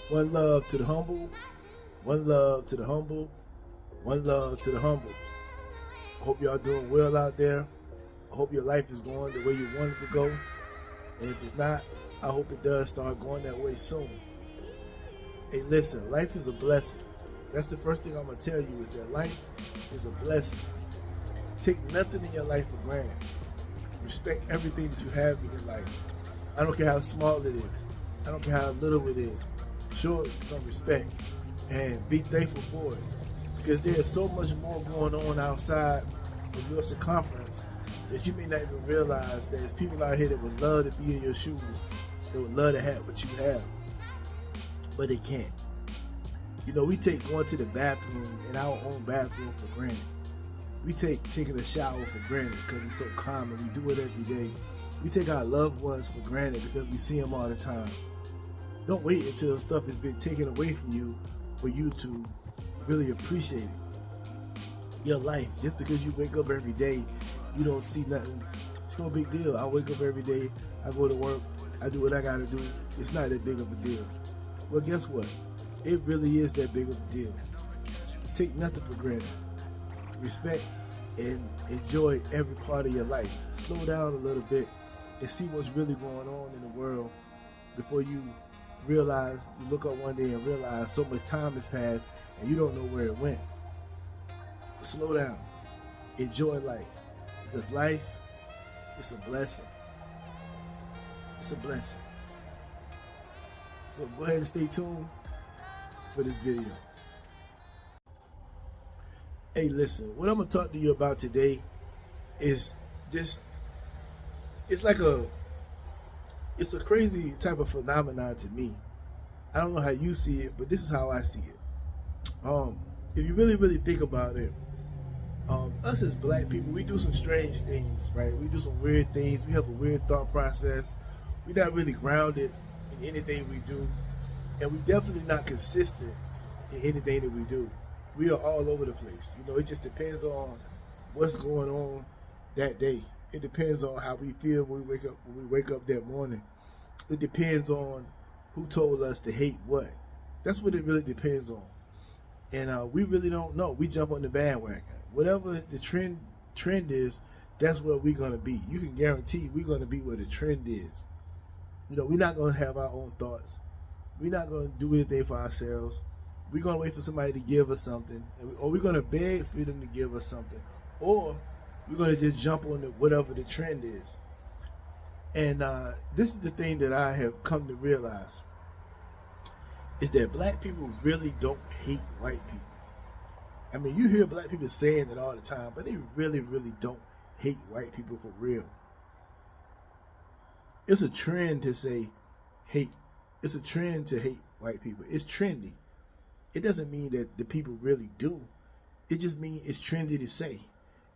One love to the humble. One love to the humble. One love to the humble. I hope y'all doing well out there. I hope your life is going the way you want it to go. And if it's not, I hope it does start going that way soon. Hey, listen, life is a blessing. That's the first thing I'm going to tell you is that life is a blessing. Take nothing in your life for granted. Respect everything that you have in your life. I don't care how small it is. I don't care how little it is. Show it some respect and be thankful for it. Because there is so much more going on outside of your circumference that you may not even realize that there's people out here that would love to be in your shoes, that would love to have what you have, but they can't. You know, we take going to the bathroom in our own bathroom for granted. We take taking a shower for granted because it's so common. We do it every day. We take our loved ones for granted because we see them all the time. Don't wait until stuff has been taken away from you for you to really appreciate it. Your life, just because you wake up every day, you don't see nothing. It's no big deal. I wake up every day, I go to work, I do what I gotta do. It's not that big of a deal. Well, guess what? It really is that big of a deal. Take nothing for granted. Respect and enjoy every part of your life. Slow down a little bit and see what's really going on in the world before you realize, you look up one day and realize so much time has passed and you don't know where it went. Slow down. Enjoy life. Because life is a blessing. It's a blessing. So go ahead and stay tuned for this video. Hey, listen, what I'm going to talk to you about today is this. It's a crazy type of phenomenon to me. I don't know how you see it, but this is how I see it. If you really think about it, us as black people, we do some strange things, right? We do some weird things. We have a weird thought process. We're not really grounded in anything we do, and we're definitely not consistent in anything that we do. We are all over the place. You know, it just depends on what's going on that day. It depends on how we feel when we wake up that morning. It depends on who told us to hate what. That's what it really depends on. And we really don't know. We jump on the bandwagon. Whatever the trend is, that's where we're gonna be. You can guarantee we're gonna be where the trend is. You know, we're not gonna have our own thoughts. We're not gonna do anything for ourselves. We're gonna wait for somebody to give us something, or we're gonna beg for them to give us something, or we're gonna just jump on whatever the trend is. And this is the thing that I have come to realize, is that black people really don't hate white people. I mean, you hear black people saying it all the time, but they really don't hate white people for real. It's a trend to say hate. It's a trend to hate white people. It's trendy. It doesn't mean that the people really do. It just means it's trendy to say.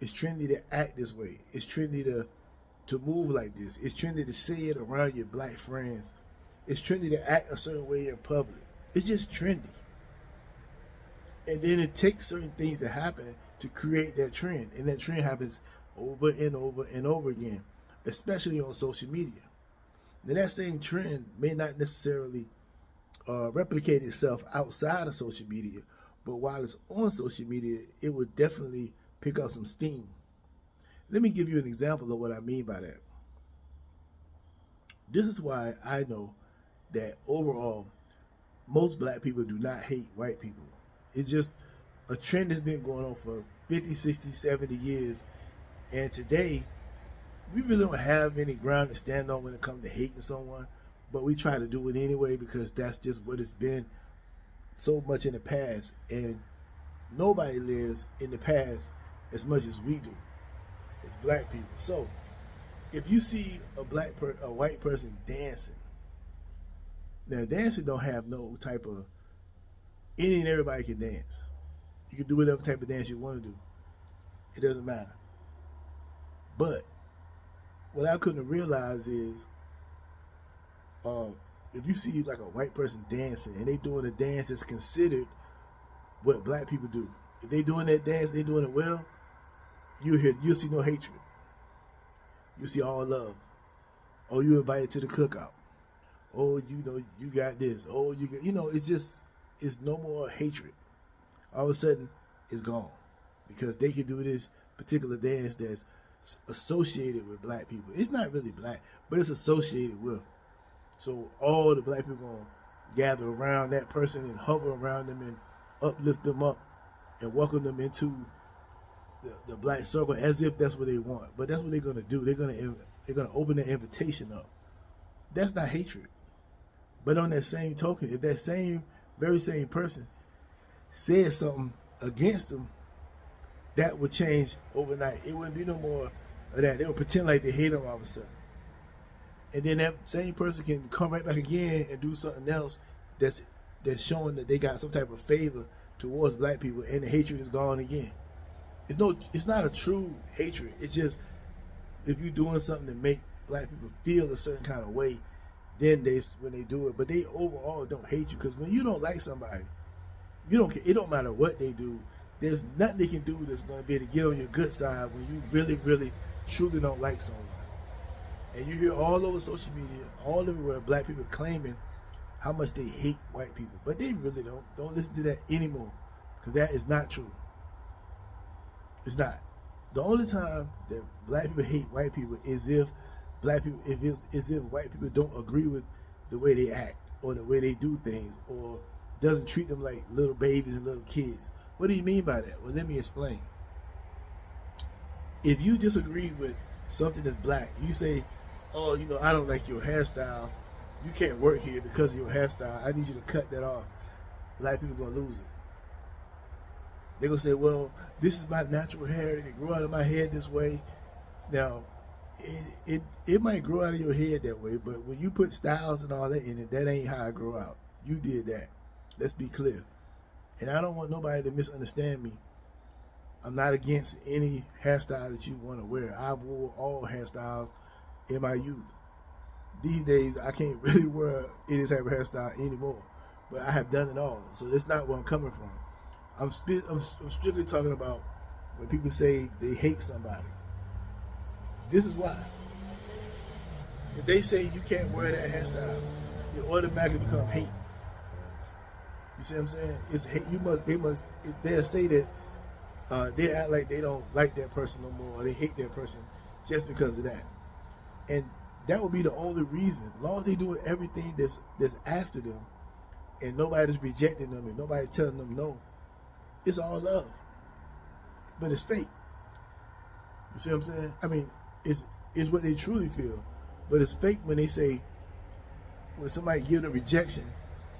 It's trendy to act this way. It's trendy to move like this. It's trendy to say it around your black friends. It's trendy to act a certain way in public. It's just trendy. And then it takes certain things to happen to create that trend. And that trend happens over and over and over again, especially on social media. Now, that same trend may not necessarily replicate itself outside of social media, but while it's on social media, it would definitely pick up some steam. Let me give you an example of what I mean by that. This is why I know that overall, most black people do not hate white people. It's just a trend that's been going on for 50, 60, 70 years. And today, we really don't have any ground to stand on when it comes to hating someone, but we try to do it anyway because that's just what it's been so much in the past. And nobody lives in the past as much as we do as black people. So if you see a white person dancing, now dancing don't have no type of, any and everybody can dance. You can do whatever type of dance you want to do. It doesn't matter. But what I couldn't realize is, if you see like a white person dancing and they doing a dance that's considered what black people do, if they doing that dance, they doing it well, you'll see no hatred. You see all love. Or you invited to the cookout. Oh, you got this. Oh, it's no more hatred. All of a sudden, it's gone because they can do this particular dance that's associated with black people. It's not really black, but it's associated with. So all the black people gonna gather around that person and hover around them and uplift them up and welcome them into the black circle as if that's what they want. But that's what they're gonna do. They're gonna open the invitation up. That's not hatred. But on that same token, if that very same person said something against them, that would change overnight. It wouldn't be no more of that. They would pretend like they hate them all of a sudden. And then that same person can come right back again and do something else that's showing that they got some type of favor towards black people, and the hatred is gone again. It's not a true hatred. It's just if you're doing something to make black people feel a certain kind of way, then when they do it. But they overall don't hate you, because when you don't like somebody, you don't care. It don't matter what they do. There's nothing they can do that's going to be able to get on your good side when you really, really, truly don't like someone. And you hear all over social media, all everywhere, black people claiming how much they hate white people. But they really don't. Don't listen to that anymore, because that is not true. It's not. The only time that black people hate white people is if white people don't agree with the way they act or the way they do things, or doesn't treat them like little babies and little kids. What do you mean by that? Well, let me explain. If you disagree with something that's black, you say, oh, I don't like your hairstyle. You can't work here because of your hairstyle. I need you to cut that off. Black people are going to lose it. They're going to say, well, this is my natural hair and it grew out of my head this way. Now, it might grow out of your head that way, but when you put styles and all that in it, that ain't how it grew out. You did that. Let's be clear. And I don't want nobody to misunderstand me. I'm not against any hairstyle that you want to wear. I wore all hairstyles in my youth. These days, I can't really wear any type of hairstyle anymore. But I have done it all. So that's not where I'm coming from. I'm strictly talking about when people say they hate somebody. This is why. If they say you can't wear that hairstyle, it automatically becomes hate. You see what I'm saying? It's hate. They'll say that they act like they don't like that person no more, or they hate that person just because of that. And that would be the only reason. As long as they doing everything that's asked of them, and nobody's rejecting them, and nobody's telling them no, it's all love. But it's fake. You see what I'm saying? I mean, it's what they truly feel. But it's fake when they say, when somebody gives them rejection,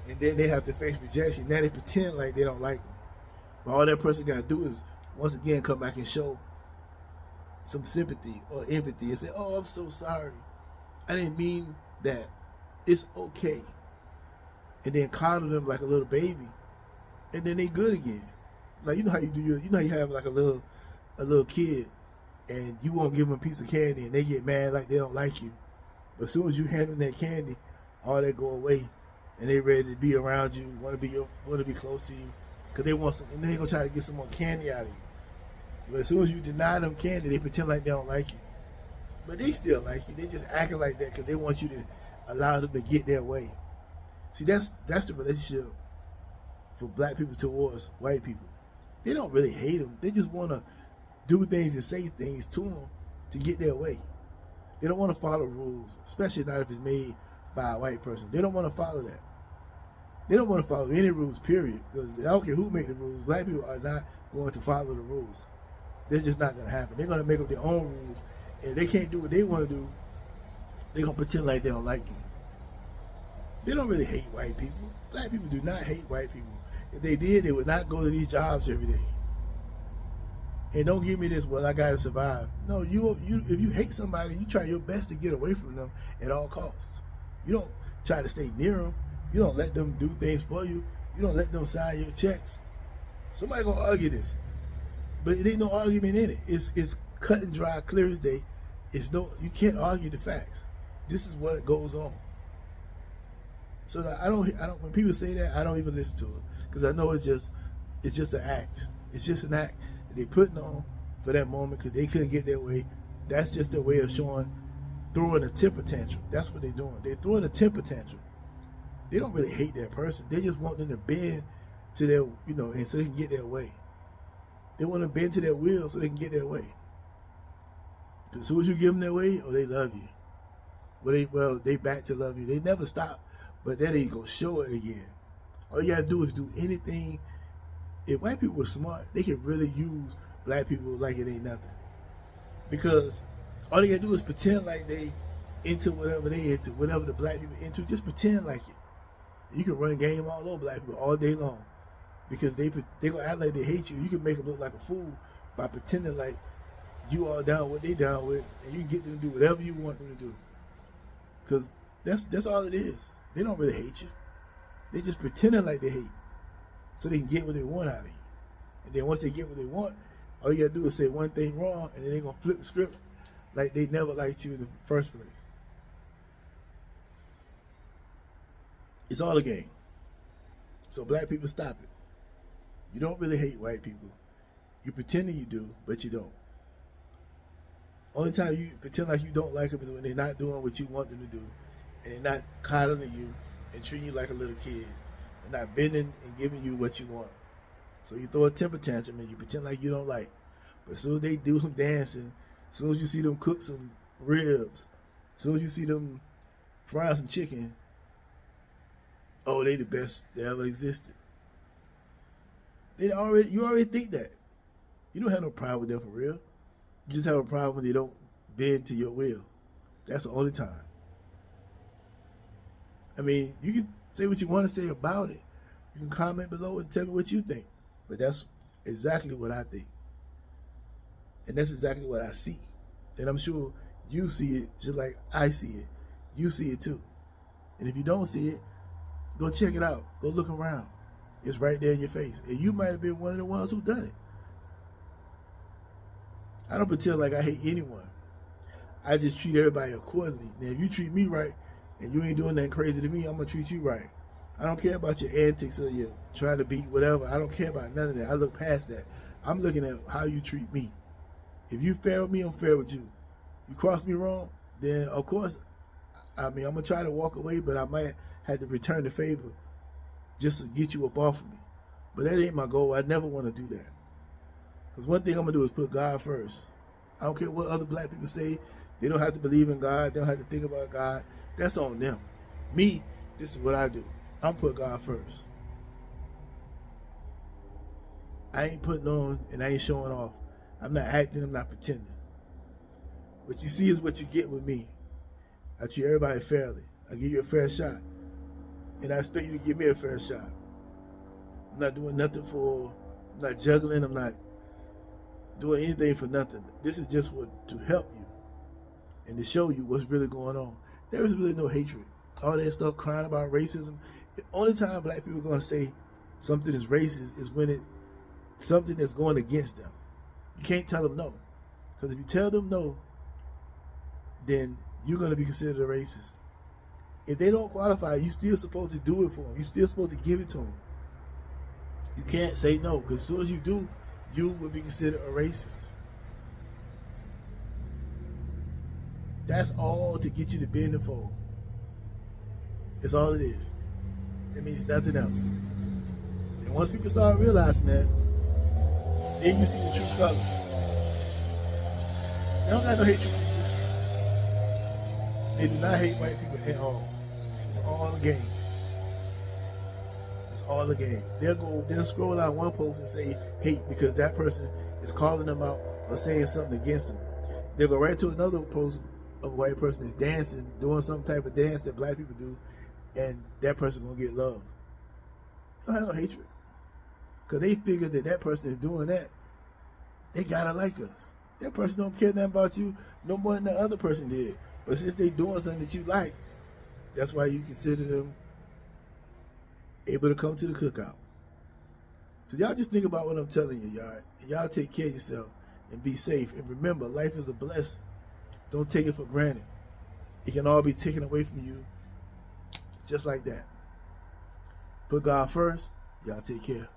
and then they have to face rejection, now they pretend like they don't like them. But all that person got to do is, once again, come back and show some sympathy or empathy and say, oh, I'm so sorry. I didn't mean that. It's okay. And then coddle them like a little baby. And then they good again. Like, you know how you have like a little kid, and you won't give them a piece of candy, and they get mad like they don't like you. But as soon as you hand them that candy, all that go away, and they ready to be around you, want to be close to you, because they want some, and then they gonna try to get some more candy out of you. But as soon as you deny them candy, they pretend like they don't like you. But they still like you. They just acting like that because they want you to allow them to get their way. See, that's the relationship for black people towards white people. They don't really hate them. They just want to do things and say things to them to get their way. They don't want to follow rules, especially not if it's made by a white person. They don't want to follow that. They don't want to follow any rules, period. Because I don't care who made the rules. Black people are not going to follow the rules. They're just not going to happen. They're going to make up their own rules. And if they can't do what they want to do, they're going to pretend like they don't like you. They don't really hate white people. Black people do not hate white people. If they did, they would not go to these jobs every day. And don't give me this, well, I got to survive. No, if you hate somebody, you try your best to get away from them at all costs. You don't try to stay near them. You don't let them do things for you. You don't let them sign your checks. Somebody going to argue this. But it ain't no argument in it. It's cut and dry, clear as day. You can't argue the facts. This is what goes on. So I don't. When people say that, I don't even listen to it, because I know it's just an act. It's just an act that they putting on for that moment because they couldn't get their way. That's just their way of throwing a temper tantrum. That's what they're doing. They're throwing a temper tantrum. they don't really hate that person. They just want them to bend to their, and so they can get their way. They want to bend to their will so they can get their way. As soon as you give them their way, they love you. They back to love you. They never stop, but then they go show it again. All you gotta do is do anything. If white people were smart, they could really use black people like it ain't nothing. Because all they gotta do is pretend like they into whatever they into, whatever the black people into, just pretend like it. You can run game all over black people all day long. Because they gonna act like they hate you. You can make them look like a fool by pretending like you all down what they down with, and you can get them to do whatever you want them to do. Because that's all it is. They don't really hate you. They just pretending like they hate, so they can get what they want out of you. And then once they get what they want, all you gotta do is say one thing wrong, and then they're gonna flip the script like they never liked you in the first place. It's all a game. So black people, stop it. You don't really hate white people. You pretending you do, but you don't. Only time you pretend like you don't like them is when they're not doing what you want them to do, and they're not coddling you and treating you like a little kid, and not bending and giving you what you want. So you throw a temper tantrum and you pretend like you don't like. But as soon as they do some dancing, as soon as you see them cook some ribs, as soon as you see them fry some chicken, they the best that ever existed. You already think that. You don't have no problem with them for real. You just have a problem when they don't bend to your will. That's the only time. I mean, you can say what you want to say about it. You can comment below and tell me what you think. But that's exactly what I think. And that's exactly what I see. And I'm sure you see it just like I see it. You see it too. And if you don't see it, go check it out. Go look around. It's right there in your face. And you might have been one of the ones who done it. I don't pretend like I hate anyone. I just treat everybody accordingly. Now, if you treat me right and you ain't doing nothing crazy to me, I'm going to treat you right. I don't care about your antics or your trying to beat whatever. I don't care about none of that. I look past that. I'm looking at how you treat me. If you fair with me, I'm fair with you. You cross me wrong, then of course, I'm going to try to walk away, but I might have to return the favor just to get you up off of me. But that ain't my goal. I never want to do that. Because one thing I'm going to do is put God first. I don't care what other black people say. They don't have to believe in God. They don't have to think about God. That's on them. Me, this is what I do. I'm put God first. I ain't putting on and I ain't showing off. I'm not acting. I'm not pretending. What you see is what you get with me. I treat everybody fairly. I give you a fair shot. And I expect you to give me a fair shot. I'm not doing nothing I'm not juggling. I'm not doing anything for nothing. This is just to help you and to show you what's really going on. There is really no hatred. All that stuff crying about racism. The only time black people are going to say something is racist is when it's something that's going against them. You can't tell them no. Because if you tell them no, then you're going to be considered a racist. If they don't qualify, you're still supposed to do it for them. You're still supposed to give it to them. You can't say no, because as soon as you do, you will be considered a racist. That's all to get you to bend and fold. That's all it is. It means nothing else. And once people start realizing that, then you see the true colors. They don't got no hatred for you. They do not hate white people at all. It's all a game. It's all a game. They'll scroll out one post and say hate because that person is calling them out or saying something against them. They'll go right to another post of a white person that's dancing, doing some type of dance that black people do, and that person gonna get love. They don't have no hatred. Because they figure that person is doing that, they gotta like us. That person don't care nothing about you no more than the other person did. But since they doing something that you like, that's why you consider them able to come to the cookout. So y'all just think about what I'm telling you, y'all. And y'all take care of yourself and be safe. And remember, life is a blessing. Don't take it for granted. It can all be taken away from you just like that. Put God first. Y'all take care.